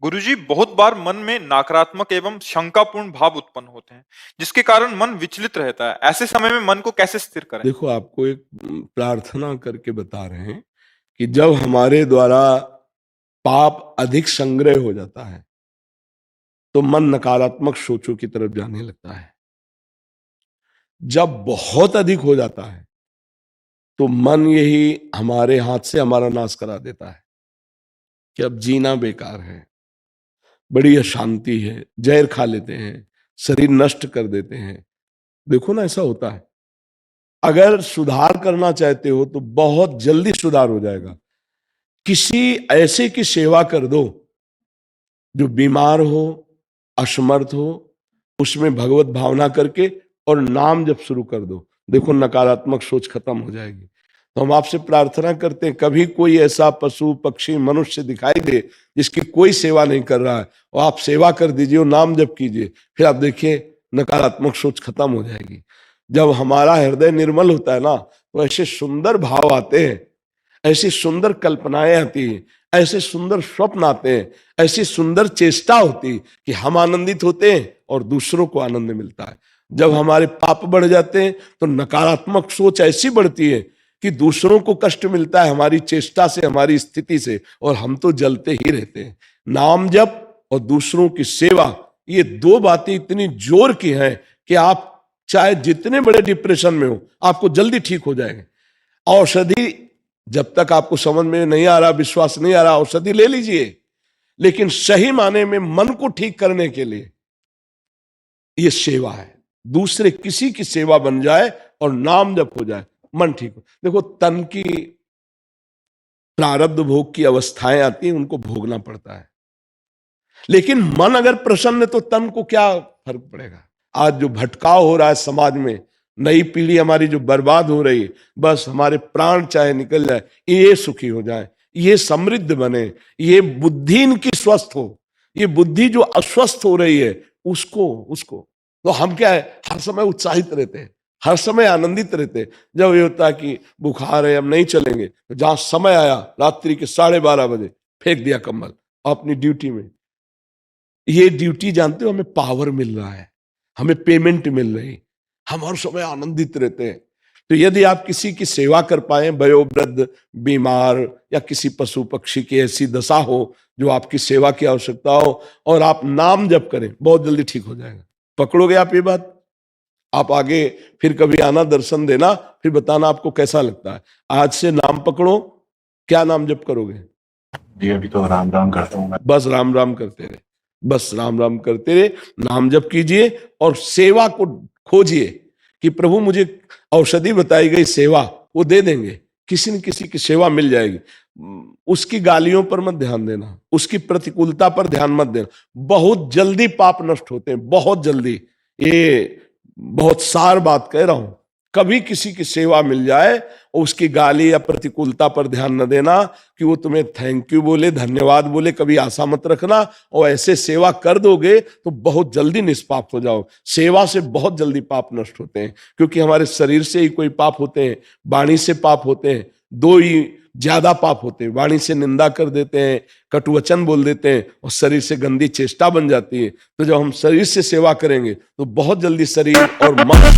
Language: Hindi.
गुरुजी, बहुत बार मन में नकारात्मक एवं शंकापूर्ण भाव उत्पन्न होते हैं, जिसके कारण मन विचलित रहता है। ऐसे समय में मन को कैसे स्थिर करें? देखो, आपको एक प्रार्थना करके बता रहे हैं कि जब हमारे द्वारा पाप अधिक संग्रह हो जाता है तो मन नकारात्मक सोचों की तरफ जाने लगता है। जब बहुत अधिक हो जाता है तो मन यही हमारे हाथ से हमारा नाश करा देता है कि अब जीना बेकार है, बड़ी अशांति है, जहर खा लेते हैं, शरीर नष्ट कर देते हैं। देखो ना, ऐसा होता है। अगर सुधार करना चाहते हो तो बहुत जल्दी सुधार हो जाएगा। किसी ऐसे की सेवा कर दो जो बीमार हो, असमर्थ हो, उसमें भगवत भावना करके और नाम जप शुरू कर दो। देखो, नकारात्मक सोच खत्म हो जाएगी। तो हम आपसे प्रार्थना करते हैं, कभी कोई ऐसा पशु पक्षी मनुष्य दिखाई दे जिसकी कोई सेवा नहीं कर रहा है, और आप सेवा कर दीजिए और नाम जप कीजिए, फिर आप देखिए नकारात्मक सोच खत्म हो जाएगी। जब हमारा हृदय निर्मल होता है ना, तो ऐसे सुंदर भाव आते हैं, ऐसी सुंदर कल्पनाएं आती हैं, ऐसे सुंदर स्वप्न आते हैं, ऐसी सुंदर चेष्टा होती कि हम आनंदित होते हैं और दूसरों को आनंद मिलता है। जब हमारे पाप बढ़ जाते हैं तो नकारात्मक सोच ऐसी बढ़ती है कि दूसरों को कष्ट मिलता है हमारी चेष्टा से, हमारी स्थिति से, और हम तो जलते ही रहते हैं। नाम जप और दूसरों की सेवा, ये दो बातें इतनी जोर की हैं कि आप चाहे जितने बड़े डिप्रेशन में हो, आपको जल्दी ठीक हो जाएंगे। औषधि जब तक आपको समझ में नहीं आ रहा, विश्वास नहीं आ रहा, औषधि ले लीजिए, लेकिन सही माने में मन को ठीक करने के लिए ये सेवा है। दूसरे किसी की सेवा बन जाए और नाम जप हो जाए, मन ठीक हो। देखो, तन की प्रारब्ध भोग की अवस्थाएं आती हैं, उनको भोगना पड़ता है, लेकिन मन अगर प्रसन्न तो तन को क्या फर्क पड़ेगा। आज जो भटकाव हो रहा है समाज में, नई पीढ़ी हमारी जो बर्बाद हो रही है, बस हमारे प्राण चाहे निकल जाए, ये सुखी हो जाए, ये समृद्ध बने, ये बुद्धि इनकी स्वस्थ हो। ये बुद्धि जो अस्वस्थ हो रही है, उसको उसको तो हम क्या है, हर समय उत्साहित रहते हैं, हर समय आनंदित रहते हैं। जब ये होता है कि बुखार है, अब नहीं चलेंगे, तो जहां समय आया रात्रि के 12:30 फेंक दिया कंबल अपनी ड्यूटी में। ये ड्यूटी जानते हो, हमें पावर मिल रहा है, हमें पेमेंट मिल रही, हम हर समय आनंदित रहते हैं। तो यदि आप किसी की सेवा कर पाए, वयोवृद्ध, बीमार या किसी पशु पक्षी की ऐसी दशा हो जो आपकी सेवा की आवश्यकता हो, और आप नाम जप करें, बहुत जल्दी ठीक हो जाएगा। पकड़ोगे आप ये बात? आप आगे फिर कभी आना, दर्शन देना, फिर बताना आपको कैसा लगता है। आज से नाम पकड़ो। क्या नाम जप करोगे? जी, अभी तो राम राम करता हूँ मैं। बस राम राम करते रहे, बस राम राम करते रहे, नाम जप कीजिए और सेवा को खोजिए कि प्रभु मुझे औषधि बताई गई सेवा वो दे देंगे, किसी न किसी की सेवा मिल जाएगी। उसकी गालियों पर मत ध्यान देना, उसकी प्रतिकूलता पर ध्यान मत देना। बहुत जल्दी पाप नष्ट होते हैं, बहुत जल्दी। ये बहुत सार बात कह रहा हूं। कभी किसी की सेवा मिल जाए और उसकी गाली या प्रतिकूलता पर ध्यान न देना कि वो तुम्हें थैंक यू बोले, धन्यवाद बोले, कभी आशा मत रखना। और ऐसे सेवा कर दोगे तो बहुत जल्दी निष्पाप हो जाओ। सेवा से बहुत जल्दी पाप नष्ट होते हैं, क्योंकि हमारे शरीर से ही कोई पाप होते हैं, वाणी से पाप होते हैं। दो ही ज्यादा पाप होते हैं, वाणी से निंदा कर देते हैं, कटुवचन बोल देते हैं, और शरीर से गंदी चेष्टा बन जाती है। तो जब हम शरीर से सेवा करेंगे तो बहुत जल्दी शरीर और मन